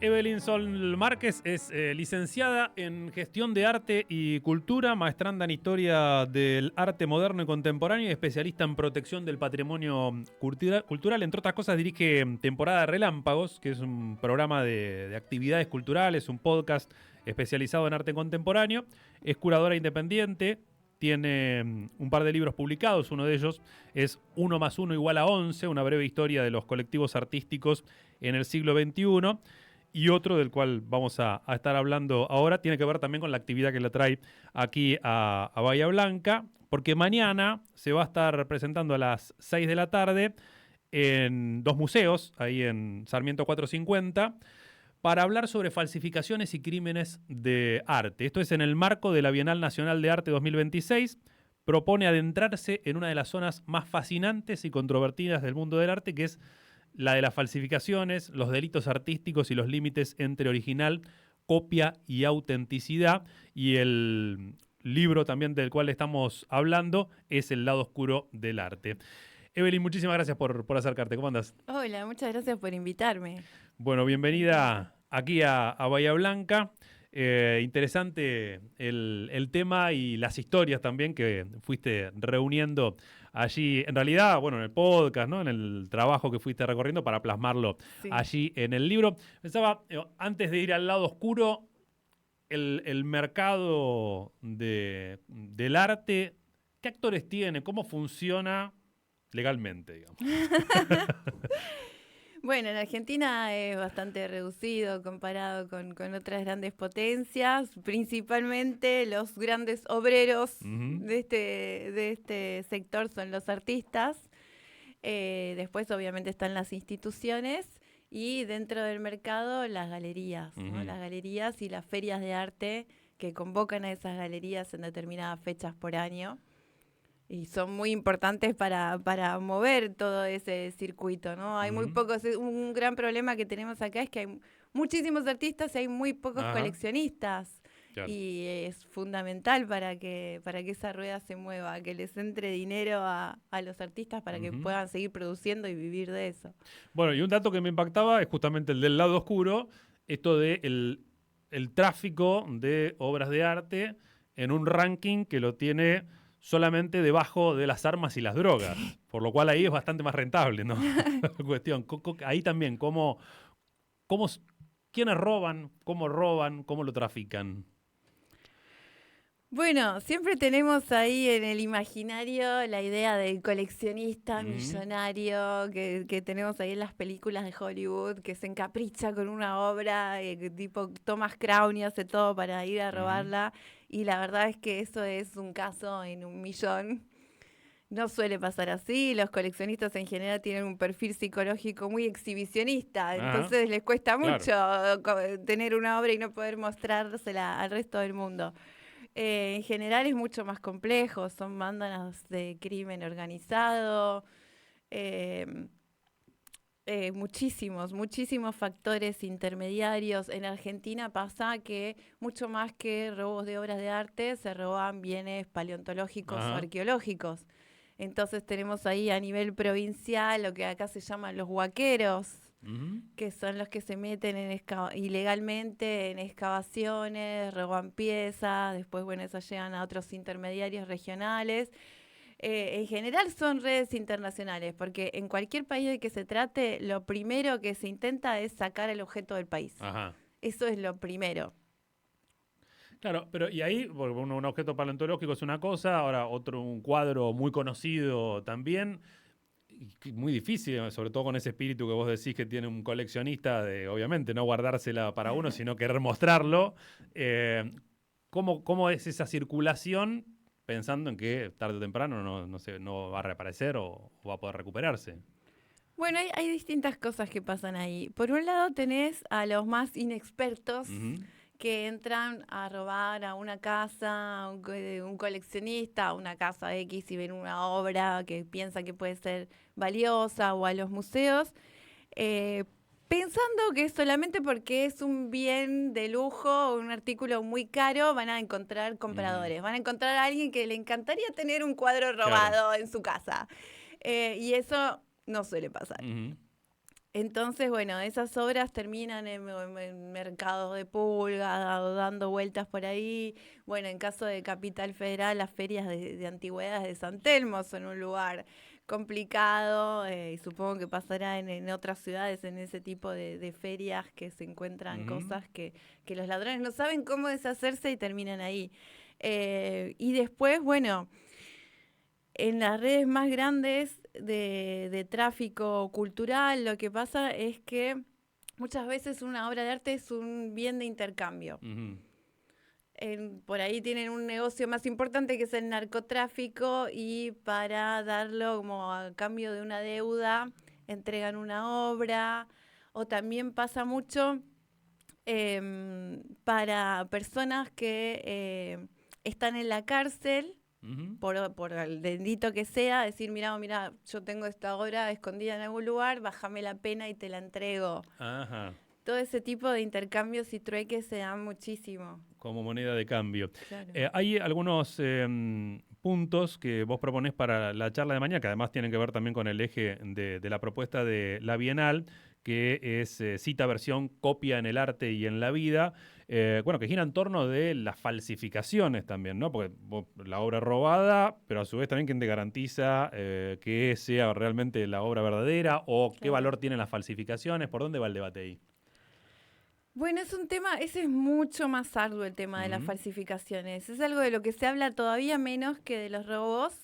Evelyn Sol Márquez es licenciada en Gestión de Arte y Cultura, maestranda en Historia del Arte Moderno y Contemporáneo y especialista en protección del patrimonio cultural. Entre otras cosas, dirige Temporada de Relámpagos, que es un programa de actividades culturales, un podcast especializado en arte contemporáneo. Es curadora independiente, tiene un par de libros publicados. Uno de ellos es 1 más 1 igual a 11, una breve historia de los colectivos artísticos en el siglo XXI. Y otro del cual vamos a estar hablando ahora tiene que ver también con la actividad que la trae aquí a Bahía Blanca, porque mañana se va a estar presentando a las 6 de la tarde en dos museos, ahí en Sarmiento 450, para hablar sobre falsificaciones y crímenes de arte. Esto es en el marco de la Bienal Nacional de Arte 2026. Propone adentrarse en una de las zonas más fascinantes y controvertidas del mundo del arte, que es la de las falsificaciones, los delitos artísticos y los límites entre original, copia y autenticidad. Y el libro también del cual estamos hablando es El lado oscuro del arte. Evelyn, muchísimas gracias por acercarte. ¿Cómo andas? Hola, muchas gracias por invitarme. Bueno, bienvenida aquí a Bahía Blanca. Interesante el tema y las historias también que fuiste reuniendo allí, en realidad, bueno, en el podcast, ¿no? En el trabajo que fuiste recorriendo para plasmarlo Sí. allí en el libro. Pensaba, antes de ir al lado oscuro, el mercado del arte, ¿qué actores tiene? ¿Cómo funciona legalmente, digamos? Bueno, en Argentina es bastante reducido comparado con otras grandes potencias, principalmente los grandes obreros de este sector son los artistas. Después obviamente están las instituciones y dentro del mercado las galerías, ¿no? Las galerías y las ferias de arte que convocan a esas galerías en determinadas fechas por año. Y son muy importantes para mover todo ese circuito, ¿no? Hay muy pocos, un gran problema que tenemos acá es que hay muchísimos artistas y hay muy pocos coleccionistas. Claro. Y es fundamental para que esa rueda se mueva, que les entre dinero a los artistas para que puedan seguir produciendo y vivir de eso. Bueno, y un dato que me impactaba es justamente el del lado oscuro, esto de el tráfico de obras de arte en un ranking que lo tiene solamente debajo de las armas y las drogas, por lo cual ahí es bastante más rentable, ¿no? La cuestión. Ahí también, quiénes roban, cómo lo trafican. Bueno, siempre tenemos ahí en el imaginario la idea del coleccionista millonario que tenemos ahí en las películas de Hollywood, que se encapricha con una obra, tipo Thomas Crown y hace todo para ir a robarla. Y la verdad es que eso es un caso en 1.000.000. No suele pasar así, los coleccionistas en general tienen un perfil psicológico muy exhibicionista, entonces les cuesta mucho tener una obra y no poder mostrársela al resto del mundo. En general es mucho más complejo, son bandas de crimen organizado, muchísimos factores intermediarios. En Argentina pasa que mucho más que robos de obras de arte, se roban bienes paleontológicos o arqueológicos. Entonces tenemos ahí a nivel provincial lo que acá se llaman los huaqueros, que son los que se meten ilegalmente en excavaciones, roban piezas, después, bueno, esas llegan a otros intermediarios regionales. En general son redes internacionales, porque en cualquier país de que se trate, lo primero que se intenta es sacar el objeto del país. Eso es lo primero. Claro, pero y ahí, un objeto paleontológico es una cosa, ahora un cuadro muy conocido también, y muy difícil, sobre todo con ese espíritu que vos decís que tiene un coleccionista de, obviamente, no guardársela para uno, sino querer mostrarlo. ¿Cómo es esa circulación pensando en que tarde o temprano no va a reaparecer o va a poder recuperarse? Bueno, hay distintas cosas que pasan ahí. Por un lado tenés a los más inexpertos que entran a robar a una casa, un coleccionista, a una casa X y ven una obra que piensa que puede ser valiosa, o a los museos, pensando que solamente porque es un bien de lujo o un artículo muy caro van a encontrar compradores, van a encontrar a alguien que le encantaría tener un cuadro robado en su casa. Y eso no suele pasar. Entonces, bueno, esas obras terminan en mercados de pulgas, dando vueltas por ahí. Bueno, en caso de Capital Federal, las ferias de antigüedades de San Telmo son un lugar complicado, y supongo que pasará en otras ciudades, en ese tipo de ferias que se encuentran cosas que los ladrones no saben cómo deshacerse y terminan ahí. Y después, bueno, en las redes más grandes de tráfico cultural, lo que pasa es que muchas veces una obra de arte es un bien de intercambio. Por ahí tienen un negocio más importante que es el narcotráfico y para darlo como a cambio de una deuda entregan una obra, o también pasa mucho para personas que están en la cárcel por el delito que sea, decir, mira, yo tengo esta obra escondida en algún lugar, bájame la pena y te la entrego. Ajá. Todo ese tipo de intercambios y trueques se dan muchísimo. Como moneda de cambio. Claro. Hay algunos puntos que vos proponés para la charla de mañana, que además tienen que ver también con el eje de la propuesta de la Bienal, que es cita, versión, copia en el arte y en la vida. Bueno, que gira en torno de las falsificaciones también, ¿no? Porque la obra robada, pero a su vez también quién te garantiza que sea realmente la obra verdadera o qué valor tienen las falsificaciones. ¿Por dónde va el debate ahí? Bueno, es un tema, ese es mucho más arduo, el tema de las falsificaciones. Es algo de lo que se habla todavía menos que de los robos.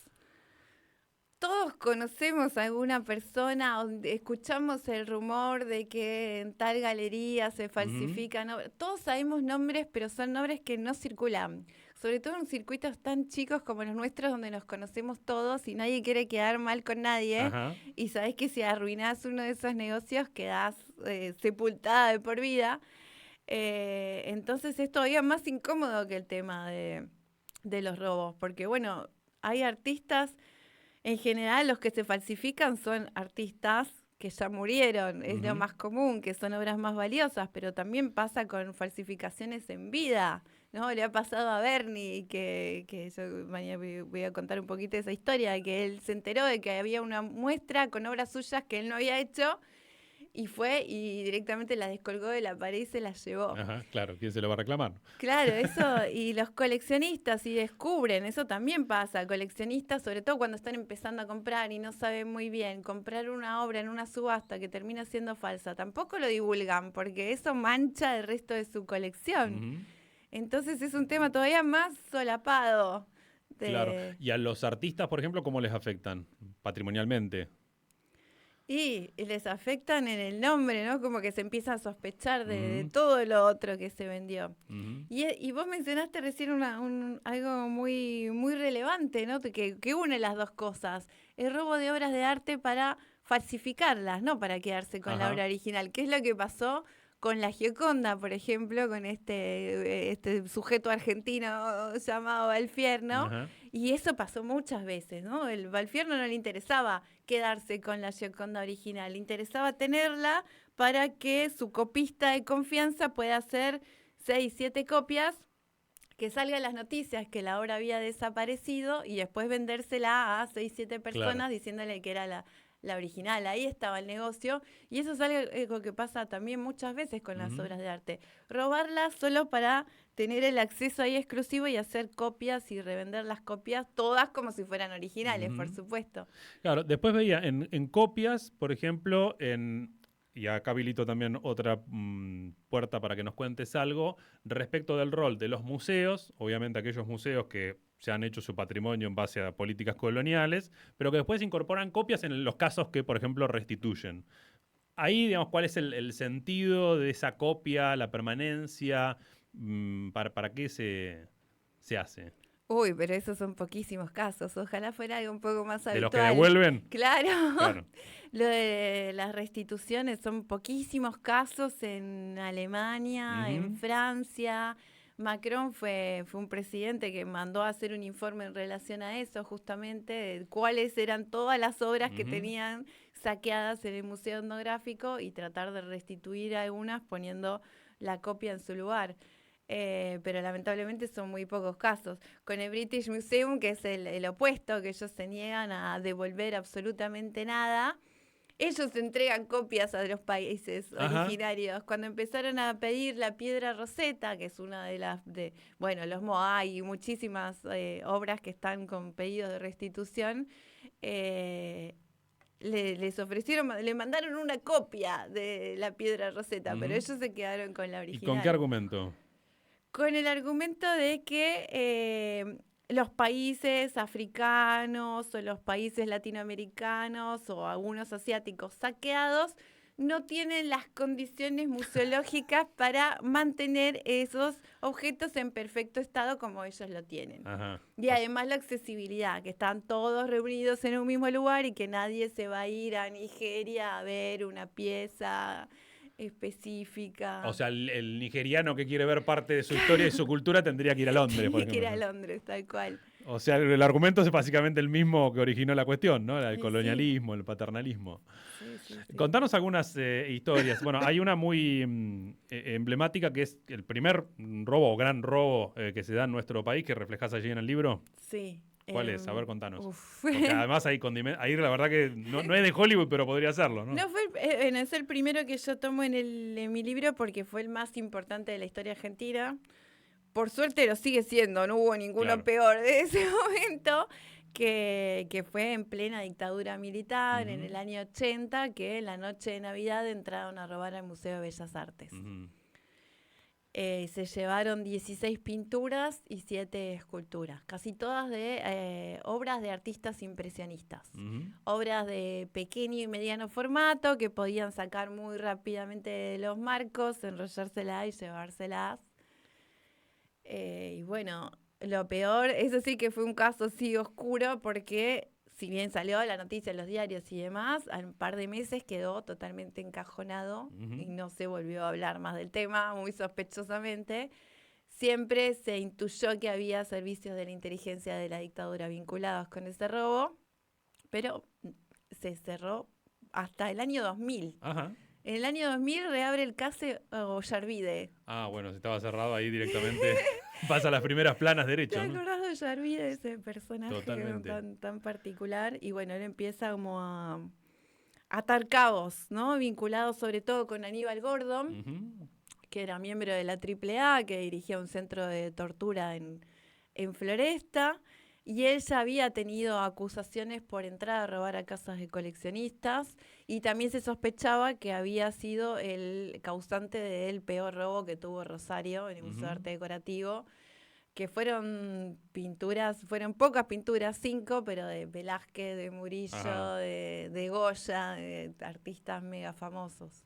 Todos conocemos a alguna persona o escuchamos el rumor de que en tal galería se falsifican. Todos sabemos nombres, pero son nombres que no circulan. Sobre todo en circuitos tan chicos como los nuestros, donde nos conocemos todos y nadie quiere quedar mal con nadie. Ajá. Y sabés que si arruinás uno de esos negocios, quedás sepultada de por vida. Entonces es todavía más incómodo que el tema de los robos, porque bueno, hay artistas, en general los que se falsifican son artistas que ya murieron, es lo más común, que son obras más valiosas, pero también pasa con falsificaciones en vida, ¿no? Le ha pasado a Bernie, que yo mañana voy a contar un poquito de esa historia, que él se enteró de que había una muestra con obras suyas que él no había hecho, y fue y directamente la descolgó de la pared y se la llevó. Ajá, claro, ¿quién se lo va a reclamar? Claro, eso, y los coleccionistas, y descubren, eso también pasa, coleccionistas, sobre todo cuando están empezando a comprar y no saben muy bien, comprar una obra en una subasta que termina siendo falsa, tampoco lo divulgan, porque eso mancha el resto de su colección. Entonces es un tema todavía más solapado. Claro, y a los artistas, por ejemplo, ¿cómo les afectan patrimonialmente? Y les afectan en el nombre, ¿no? Como que se empieza a sospechar de todo lo otro que se vendió. Y vos mencionaste recién algo muy, muy relevante, ¿no? Que une las dos cosas. El robo de obras de arte para falsificarlas, no para quedarse con la obra original. ¿Qué es lo que pasó con la Gioconda, por ejemplo, con este sujeto argentino llamado Valfierno? Y eso pasó muchas veces, ¿no? El Valfierno no le interesaba quedarse con la Gioconda original, le interesaba tenerla para que su copista de confianza pueda hacer 6, 7 copias, que salgan las noticias que la obra había desaparecido y después vendérsela a 6, 7 personas diciéndole que era la original. Ahí estaba el negocio, y eso es algo que pasa también muchas veces con las obras de arte. Robarlas solo para tener el acceso ahí exclusivo y hacer copias y revender las copias, todas como si fueran originales, por supuesto. Claro, después veía en copias, por ejemplo, y acá habilito también otra puerta para que nos cuentes algo, respecto del rol de los museos, obviamente aquellos museos que se han hecho su patrimonio en base a políticas coloniales, pero que después incorporan copias en los casos que, por ejemplo, restituyen. Ahí, digamos, ¿cuál es el sentido de esa copia, la permanencia? ¿Para qué se hace? Uy, pero esos son poquísimos casos. Ojalá fuera algo un poco más habitual. ¿De los que devuelven? Claro. Lo de las restituciones son poquísimos casos en Alemania, en Francia. Macron fue un presidente que mandó a hacer un informe en relación a eso, justamente, de cuáles eran todas las obras que tenían saqueadas en el Museo Etnográfico y tratar de restituir algunas poniendo la copia en su lugar. Pero lamentablemente son muy pocos casos. Con el British Museum, que es el opuesto, que ellos se niegan a devolver absolutamente nada, ellos entregan copias a los países originarios. Cuando empezaron a pedir la piedra Rosetta, que es una de los Moai y muchísimas obras que están con pedidos de restitución, les ofrecieron, le mandaron una copia de la piedra Rosetta, pero ellos se quedaron con la original. ¿Y con qué argumento? Con el argumento de que los países africanos o los países latinoamericanos o algunos asiáticos saqueados no tienen las condiciones museológicas para mantener esos objetos en perfecto estado como ellos lo tienen. Y además la accesibilidad, que están todos reunidos en un mismo lugar y que nadie se va a ir a Nigeria a ver una pieza específica. O sea, el nigeriano que quiere ver parte de su historia y su cultura tendría que ir a Londres, por ejemplo. Tendría que ir a Londres, tal cual. O sea, el argumento es básicamente el mismo que originó la cuestión, ¿no? El colonialismo, el paternalismo. Sí. Contanos algunas historias. Bueno, hay una muy emblemática que es el primer robo o gran robo que se da en nuestro país, que reflejás allí en el libro. Sí. ¿Cuál es? A ver, contanos. Porque además hay ahí la verdad que no es de Hollywood, pero podría serlo, ¿no? Es el primero que yo tomo en mi libro porque fue el más importante de la historia argentina. Por suerte lo sigue siendo, no hubo ninguno peor de ese momento, que fue en plena dictadura militar, en el año 80, que en la noche de Navidad entraron a robar al Museo de Bellas Artes. Se llevaron 16 pinturas y 7 esculturas, casi todas de obras de artistas impresionistas. Obras de pequeño y mediano formato que podían sacar muy rápidamente de los marcos, enrollárselas y llevárselas. Y bueno, lo peor, eso sí que fue un caso así oscuro porque si bien salió la noticia en los diarios y demás, al un par de meses quedó totalmente encajonado y no se volvió a hablar más del tema, muy sospechosamente. Siempre se intuyó que había servicios de la inteligencia de la dictadura vinculados con ese robo, pero se cerró hasta el año 2000. En el año 2000 reabre el caso Ollarvide. Bueno, si estaba cerrado ahí directamente, pasa a las primeras planas derecho. ¿Te acordás de Ollarvide, ese personaje tan particular? Y bueno, él empieza como a atar cabos, ¿no? Vinculados sobre todo con Aníbal Gordon, que era miembro de la AAA, que dirigía un centro de tortura en Floresta. Y él ya había tenido acusaciones por entrar a robar a casas de coleccionistas y también se sospechaba que había sido el causante del peor robo que tuvo Rosario en el Museo de Arte Decorativo, que fueron pocas pinturas, 5, pero de Velázquez, de Murillo, de Goya, de artistas mega famosos.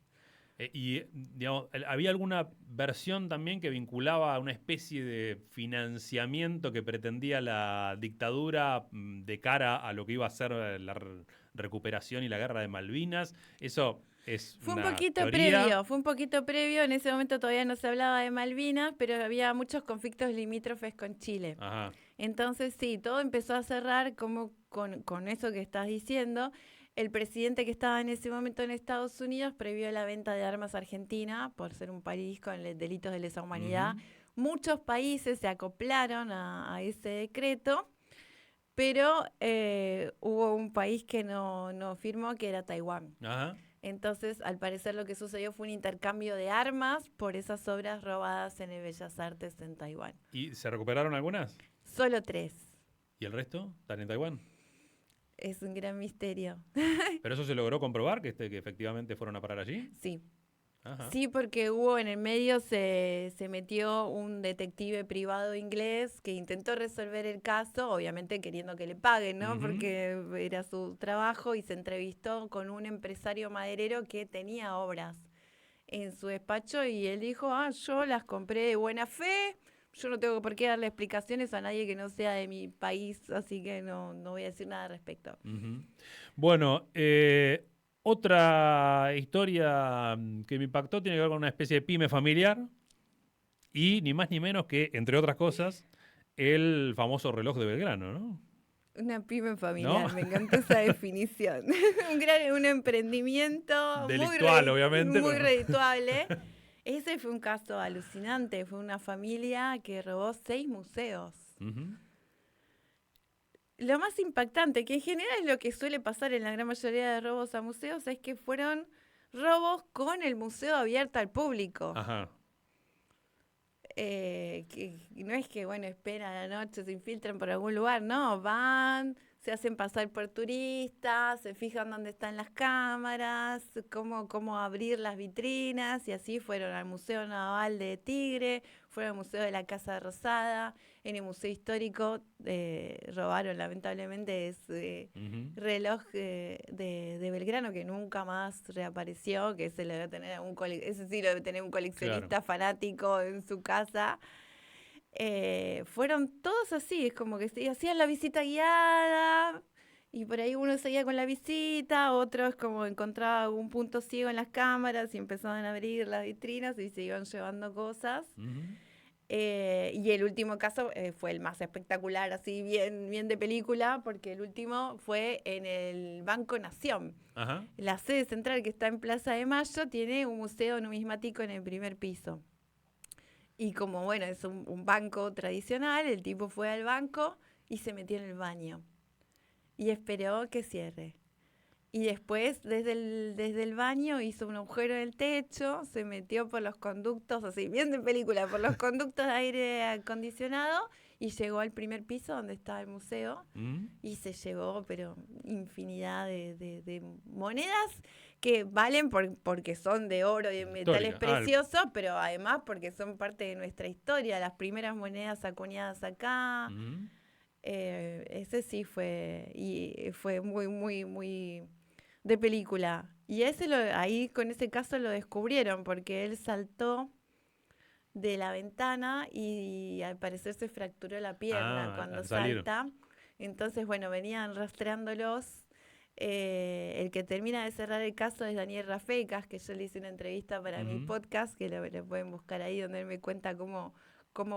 Y, digamos, ¿había alguna versión también que vinculaba a una especie de financiamiento que pretendía la dictadura de cara a lo que iba a ser la recuperación y la guerra de Malvinas? Eso es Fue una un poquito previo. En ese momento todavía no se hablaba de Malvinas, pero había muchos conflictos limítrofes con Chile. Entonces, sí, todo empezó a cerrar como con eso que estás diciendo. El presidente que estaba en ese momento en Estados Unidos prohibió la venta de armas a Argentina por ser un país con delitos de lesa humanidad. Muchos países se acoplaron a ese decreto, pero hubo un país que no firmó, que era Taiwán. Entonces, al parecer lo que sucedió fue un intercambio de armas por esas obras robadas en el Bellas Artes en Taiwán. ¿Y se recuperaron algunas? Solo 3. ¿Y el resto? ¿Están en Taiwán? Es un gran misterio. ¿Pero eso se logró comprobar, que efectivamente fueron a parar allí? Sí. Sí, porque hubo en el medio, se metió un detective privado inglés que intentó resolver el caso, obviamente queriendo que le paguen, ¿no? Porque era su trabajo, y se entrevistó con un empresario maderero que tenía obras en su despacho y él dijo, yo las compré de buena fe. Yo no tengo por qué darle explicaciones a nadie que no sea de mi país, así que no voy a decir nada al respecto. Bueno, otra historia que me impactó tiene que ver con una especie de pyme familiar y ni más ni menos que, entre otras cosas, el famoso reloj de Belgrano, ¿no? Una pyme familiar, ¿no? Me encantó esa definición. un emprendimiento delictual, obviamente, muy redituable. Ese fue un caso alucinante. Fue una familia que robó 6 museos. lo más impactante, que en general es lo que suele pasar en la gran mayoría de robos a museos, es que fueron robos con el museo abierto al público. Ajá. Que no es que, bueno, esperan a la noche, se infiltran por algún lugar, no, van, se hacen pasar por turistas, se fijan dónde están las cámaras, cómo abrir las vitrinas, y así fueron al Museo Naval de Tigre, fueron al Museo de la Casa Rosada, en el Museo Histórico robaron lamentablemente ese reloj de Belgrano que nunca más reapareció, que ese lo debe tener ese sí lo debe tener un coleccionista fanático en su casa. Fueron todos así, es como que se hacían la visita guiada y por ahí uno seguía con la visita, otros como encontraba algún punto ciego en las cámaras y empezaban a abrir las vitrinas y se iban llevando cosas. Y el último caso fue el más espectacular, así bien de película, porque el último fue en el Banco Nación. Ajá. La sede central que está en Plaza de Mayo tiene un museo numismático en el primer piso. Y como, bueno, es un banco tradicional, el tipo fue al banco y se metió en el baño. Y esperó que cierre. Y después, desde el baño, hizo un agujero en el techo, se metió por los conductos, así, bien de película, por los conductos de aire acondicionado y llegó al primer piso donde estaba el museo y se llevó, pero infinidad de monedas que valen porque son de oro y de metales preciosos, pero además porque son parte de nuestra historia, las primeras monedas acuñadas acá. Ese sí fue muy, muy, muy de película. Y ahí con ese caso lo descubrieron porque él saltó de la ventana y al parecer se fracturó la pierna cuando salta. Entonces, bueno, venían rastreándolos. El que termina de cerrar el caso es Daniel Rafecas, que yo le hice una entrevista para mi podcast, que lo pueden buscar ahí, donde él me cuenta cómo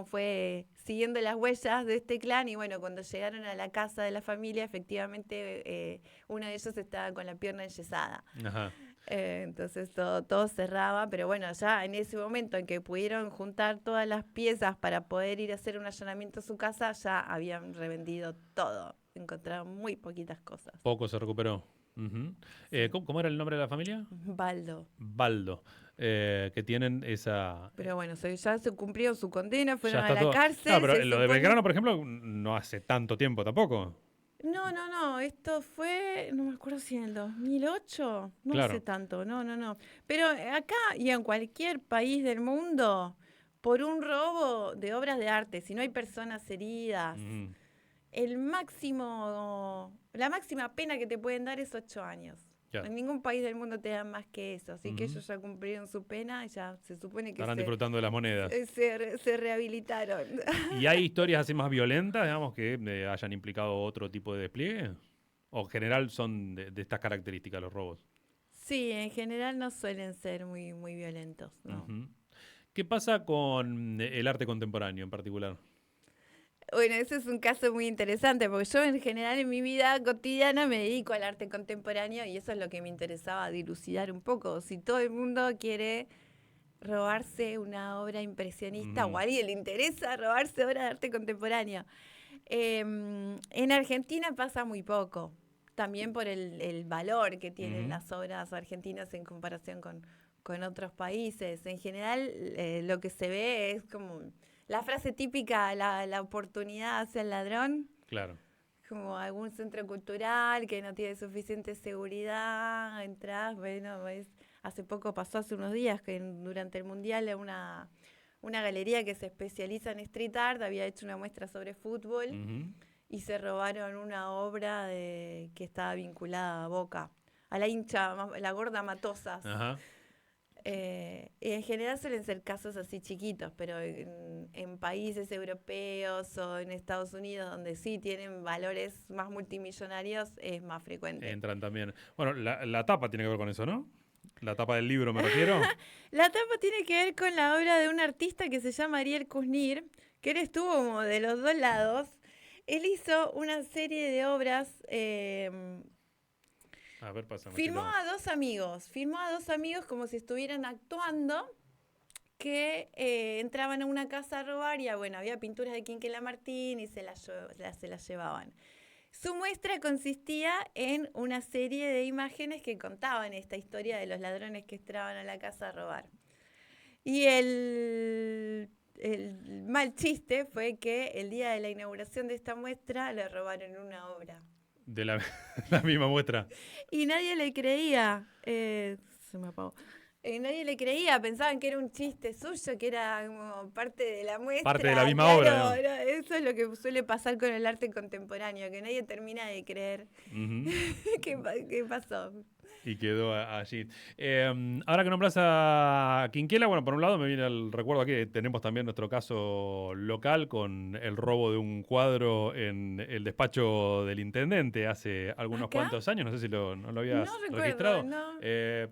fue siguiendo las huellas de este clan. Y bueno, cuando llegaron a la casa de la familia, efectivamente uno de ellos estaba con la pierna enyesada. Ajá. Entonces todo cerraba, pero bueno, ya en ese momento en que pudieron juntar todas las piezas para poder ir a hacer un allanamiento a su casa, ya habían revendido todo. Encontraron muy poquitas cosas. Poco se recuperó. Sí. ¿Cómo era el nombre de la familia? Baldo. Baldo. Que tienen esa... Pero bueno, ya se cumplió su condena, fueron a la cárcel. No, pero lo de Belgrano, por ejemplo, no hace tanto tiempo tampoco. No, esto fue, no me acuerdo si en el 2008, no hace tanto, no. Pero acá y en cualquier país del mundo, por un robo de obras de arte, si no hay personas heridas, la máxima pena que te pueden dar es 8 años. Ya. En ningún país del mundo te dan más que eso, así que ellos ya cumplieron su pena y ya se supone que estarán disfrutando de las monedas. Se rehabilitaron. ¿Y hay historias así más violentas, digamos, que hayan implicado otro tipo de despliegue? ¿O en general son de estas características los robos? Sí, en general no suelen ser muy, muy violentos, ¿no? ¿Qué pasa con el arte contemporáneo en particular? Bueno, ese es un caso muy interesante, porque yo en general en mi vida cotidiana me dedico al arte contemporáneo y eso es lo que me interesaba dilucidar un poco. Si todo el mundo quiere robarse una obra impresionista o a alguien le interesa robarse obra de arte contemporáneo. En Argentina pasa muy poco, también por el valor que tienen las obras argentinas en comparación con otros países. En general lo que se ve es como... La frase típica, la oportunidad hace al ladrón. Claro. Como algún centro cultural que no tiene suficiente seguridad, entras, bueno, hace poco pasó, hace unos días, que durante el Mundial una galería que se especializa en street art había hecho una muestra sobre fútbol y se robaron una obra que estaba vinculada a Boca, a la hincha, la gorda Matosas. Ajá. En general suelen ser casos así chiquitos, pero en países europeos o en Estados Unidos, donde sí tienen valores más multimillonarios, es más frecuente. Entran también. Bueno, la tapa tiene que ver con eso, ¿no? La tapa del libro, me refiero. La tapa tiene que ver con la obra de un artista que se llama Ariel Kuznir, que él estuvo como de los dos lados. Él hizo una serie de obras... A ver, pásame. Filmó a dos amigos como si estuvieran actuando, que entraban a una casa a robar y bueno, había pinturas de Quinquela Martín y se las llevaban. Su muestra consistía en una serie de imágenes que contaban esta historia de los ladrones que entraban a la casa a robar. Y el mal chiste fue que el día de la inauguración de esta muestra le robaron una obra. De la misma muestra. Y nadie le creía. Se me apagó. Nadie le creía, pensaban que era un chiste suyo, que era como parte de la muestra. Parte de la misma obra, ¿no? Eso es lo que suele pasar con el arte contemporáneo, que nadie termina de creer. ¿Qué pasó? Y quedó allí. Ahora que nombras a Quinquela, bueno, por un lado me viene el recuerdo aquí, tenemos también nuestro caso local con el robo de un cuadro en el despacho del intendente hace algunos cuantos años, no sé si no lo habías registrado. No.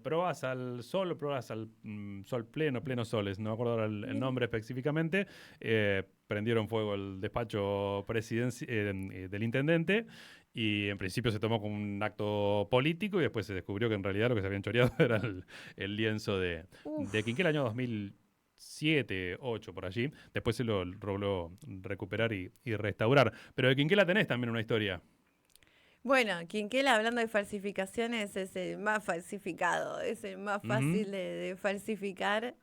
Probas al sol, probas al sol pleno soles, no me acuerdo ahora el nombre específicamente. Prendieron fuego el despacho del intendente. Y en principio se tomó como un acto político y después se descubrió que en realidad lo que se habían choreado era el lienzo de Quinquela, año 2007, 2008, por allí. Después se lo logró recuperar y restaurar. Pero de Quinquela tenés también una historia. Bueno, Quinquela, hablando de falsificaciones, es el más falsificado, es el más fácil de falsificar.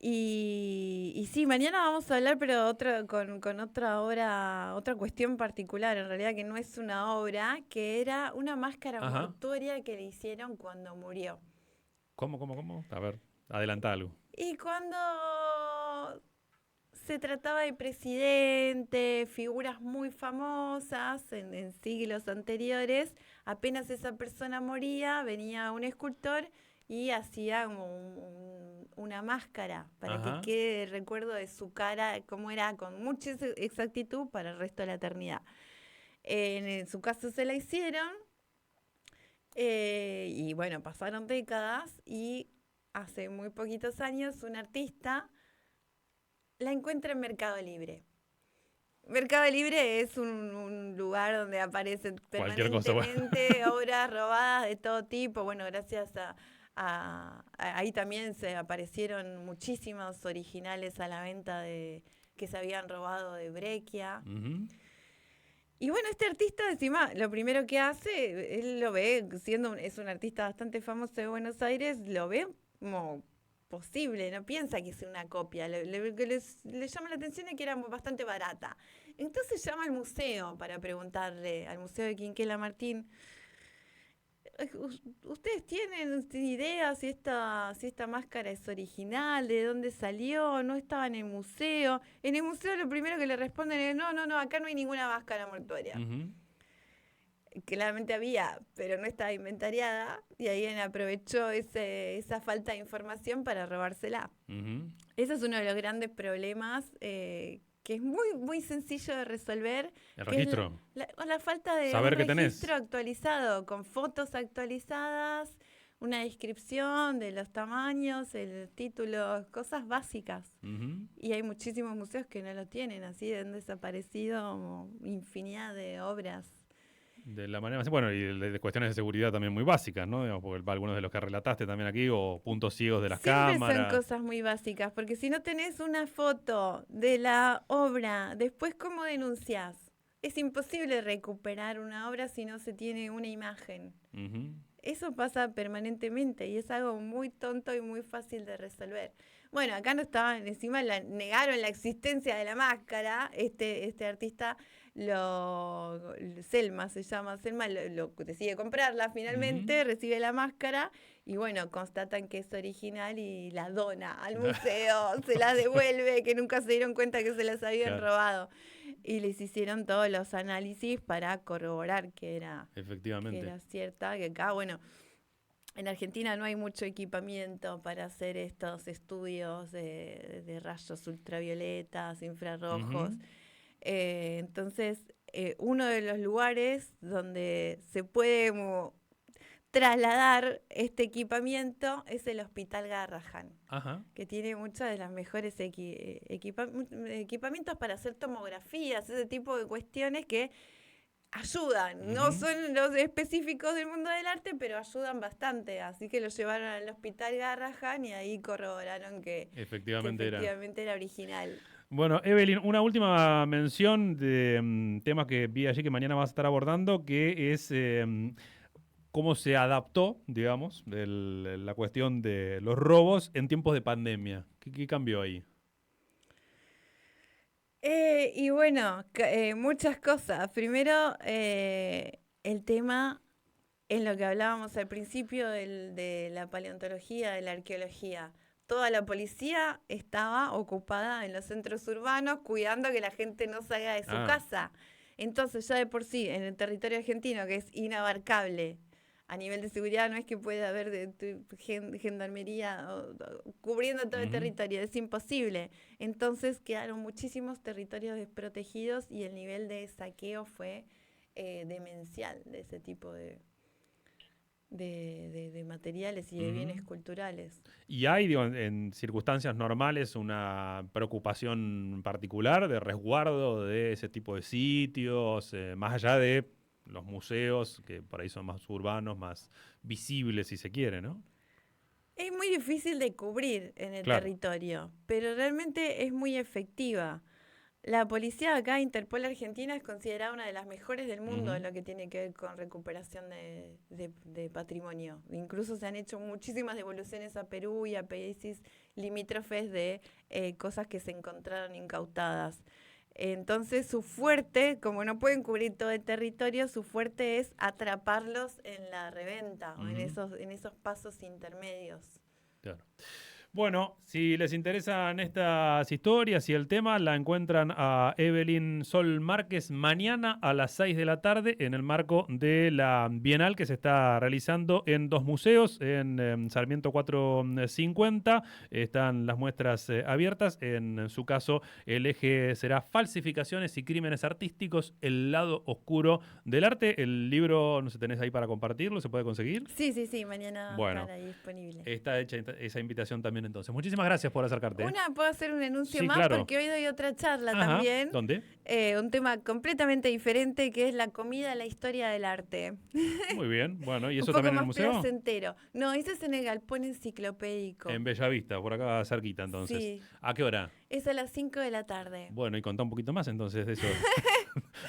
Y sí, mañana vamos a hablar, pero con otra obra, otra cuestión particular, en realidad que no es una obra, que era una máscara mortuoria que le hicieron cuando murió. ¿Cómo? A ver, adelanta algo. Y cuando se trataba de presidente, figuras muy famosas en siglos anteriores, apenas esa persona moría, venía un escultor y hacía como una máscara para que quede el recuerdo de su cara, como era con mucha exactitud para el resto de la eternidad. En su caso se la hicieron y bueno, pasaron décadas y hace muy poquitos años un artista la encuentra en Mercado Libre. Mercado Libre es un lugar donde aparecen permanentemente obras robadas de todo tipo. Bueno, gracias ahí también se aparecieron muchísimos originales a la venta que se habían robado de Breccia. Y bueno, este artista encima lo primero que hace, él lo ve, es un artista bastante famoso de Buenos Aires, lo ve como posible, no piensa que es una copia, le llama la atención es que era bastante barata. Entonces llama al museo para preguntarle, al Museo de Quinquela Martín, ¿ustedes tienen idea si esta máscara es original? ¿De dónde salió? ¿No estaba en el museo? En el museo lo primero que le responden es no, acá no hay ninguna máscara mortuoria. Claramente había, pero no estaba inventariada, y ahí aprovechó esa falta de información para robársela. Ese es uno de los grandes problemas que es muy, muy sencillo de resolver. El registro. La falta de saber un registro actualizado, con fotos actualizadas, una descripción de los tamaños, el título, cosas básicas. Y hay muchísimos museos que no lo tienen, así han desaparecido infinidad de obras. De la manera, bueno, y de cuestiones de seguridad también muy básicas, ¿no? Digamos, porque algunos de los que relataste también aquí, o puntos ciegos de las cámaras. Siempre son cosas muy básicas, porque si no tenés una foto de la obra, después ¿cómo denunciás? Es imposible recuperar una obra si no se tiene una imagen. Eso pasa permanentemente y es algo muy tonto y muy fácil de resolver. Bueno, acá no estaban, encima negaron la existencia de la máscara. Este artista, Selma se llama, Selma lo decide comprarla finalmente, recibe la máscara y bueno, constatan que es original y la dona al museo, se la devuelve, que nunca se dieron cuenta que se las habían robado. Y les hicieron todos los análisis para corroborar que era cierta, que acá, bueno, en Argentina no hay mucho equipamiento para hacer estos estudios de rayos ultravioletas, infrarrojos. Entonces, uno de los lugares donde se puede trasladar este equipamiento es el Hospital Garrahan, que tiene muchos de los mejores equipamientos para hacer tomografías, ese tipo de cuestiones que ayudan. No son los específicos del mundo del arte, pero ayudan bastante. Así que lo llevaron al Hospital Garrahan y ahí corroboraron que efectivamente era original. Bueno, Evelyn, una última mención de temas que vi allí que mañana vas a estar abordando, que es cómo se adaptó, digamos, la cuestión de los robos en tiempos de pandemia. ¿Qué cambió ahí? Y bueno, muchas cosas. Primero, el tema en lo que hablábamos al principio de la paleontología, de la arqueología. Toda la policía estaba ocupada en los centros urbanos cuidando que la gente no salga de su Ah, casa. Entonces ya de por sí, en el territorio argentino, que es inabarcable a nivel de seguridad, no es que pueda haber gendarmería cubriendo todo el ujú. territorio, es imposible. Entonces quedaron muchísimos territorios desprotegidos y el nivel de saqueo fue demencial de ese tipo de materiales y de bienes Ujú. culturales. ¿Y hay, digo, en circunstancias normales una preocupación particular de resguardo de ese tipo de sitios, más allá de los museos, que por ahí son más urbanos, más visibles si se quiere, ¿no? Es muy difícil de cubrir en el Claro. territorio, pero realmente es muy efectiva. La policía acá, Interpol Argentina, es considerada una de las mejores del mundo en Ujú. lo que tiene que ver con recuperación de patrimonio. Incluso se han hecho muchísimas devoluciones a Perú y a países limítrofes de cosas que se encontraron incautadas. Entonces su fuerte, como no pueden cubrir todo el territorio, su fuerte es atraparlos en la reventa o Ujú. en esos pasos intermedios. Claro. Bueno, si les interesan estas historias y el tema, la encuentran a Evelyn Sol Márquez mañana a las 6 de la tarde en el marco de la Bienal que se está realizando en dos museos, en Sarmiento 450. Están las muestras abiertas. En su caso, el eje será falsificaciones y crímenes artísticos, el lado oscuro del arte. El libro, no sé, tenés ahí para compartirlo, ¿se puede conseguir? Sí, sí, sí, mañana va a estar Bueno, ahí disponible. está hecha esa invitación también entonces. Muchísimas gracias por acercarte. Puedo hacer un anuncio Sí, más claro. porque hoy doy otra charla Ajá. también, ¿Dónde? un tema completamente diferente que es la comida, la historia del arte. Muy bien. Bueno, ¿y Un eso poco también en el más museo? placentero. No, ese es en el galpón En enciclopédico. Bellavista, por acá cerquita entonces. Sí, ¿A qué hora? es a las 5 de la tarde. Bueno, y contá un poquito más entonces de eso.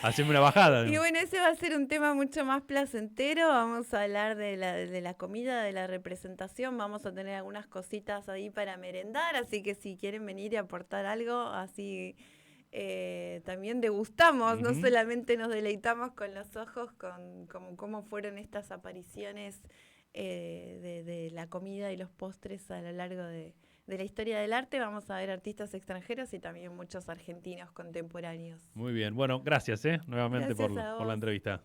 Haceme una bajada. Y bueno, ese va a ser un tema mucho más placentero. Vamos a hablar de la comida, de la representación. Vamos a tener algunas cositas ahí para merendar. Así que si quieren venir y aportar algo, así también degustamos. No Ujú. solamente nos deleitamos con los ojos, con cómo fueron estas apariciones de la comida y los postres a lo largo de la historia del arte. Vamos a ver artistas extranjeros y también muchos argentinos contemporáneos. Muy bien. Bueno, gracias, nuevamente Gracias a por la vos. entrevista.